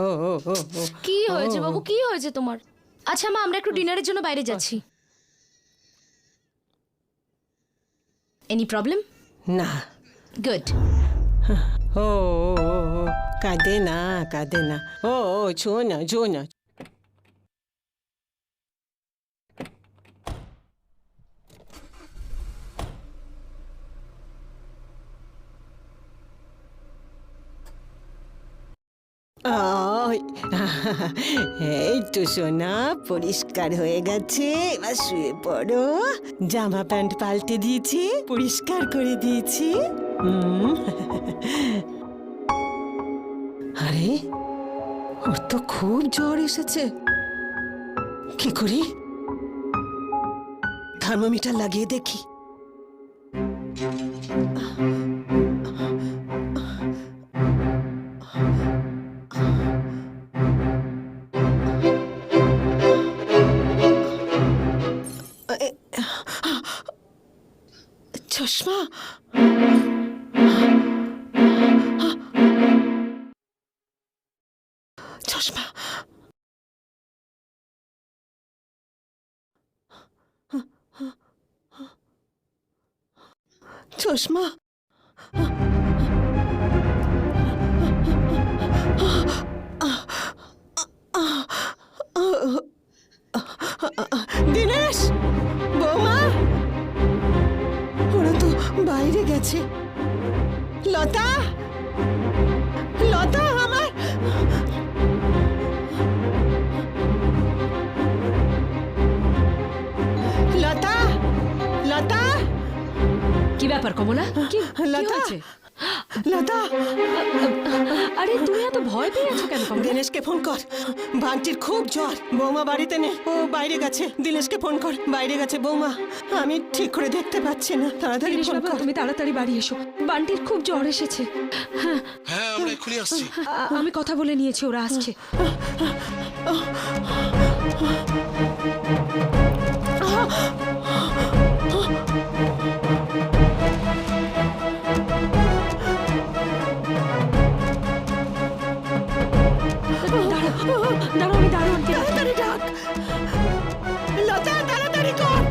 ও ও ও ও কি হয়েছে বাবু, কি হয়েছে তোমার? আচ্ছা মা, আমরা একটু ডিনারের জন্য বাইরে যাচ্ছি। Any problem? না। গুড। ও ও ও ও, কাঁদে না কাঁদে না। ও ও ছুঁয়ো না ছুঁয়ো না। ওই, এই তো সোনা, পরিষ্কার হয়ে গেছে, এবার শুয়ে পড়ো। জামা প্যান্ট পাল্টে দিয়েছি, পরিষ্কার করে দিয়েছি। আরে ওর তো খুব জ্বর এসেছে। কি করি? থার্মোমিটার লাগিয়ে দেখি। চশমা। চশমা। চশমা। দিনেশ, বৌমা, ওরা তো বাইরে গেছে। লতা, লতা আমার। লতা, লতা, কি ব্যাপার কমলা? কি লতা, হয়েছে? লতা। আরে তুমি এত ভয় পেয়ে আছো কেন কমলা? দিনেশকে ফোন কর, ভান্টির খুব জ্বর। বৌমা বাড়িতে নেই, ও বাইরে গেছে। দিনেশকে ফোন কর, বাইরে গেছে বৌমা। আমি ঠিক করে দেখতে পাচ্ছি না, তাড়াতাড়ি দিনেশ ফোন বাবা, কর। তুমি তাড়াতাড়ি বাড়ি এসো। বান্টির খুব জ্বর এসেছে। হ্যাঁ, হ্যাঁ আমরা এক্ষুনি আসছি। আমি কথা বলে নিয়েছি, ওরা আসছে। দাঁড়াও, আমি দাঁড়াও আনতে ডাকি। তাড়াতাড়ি ডাক। লতা, তাড়াতাড়ি কর।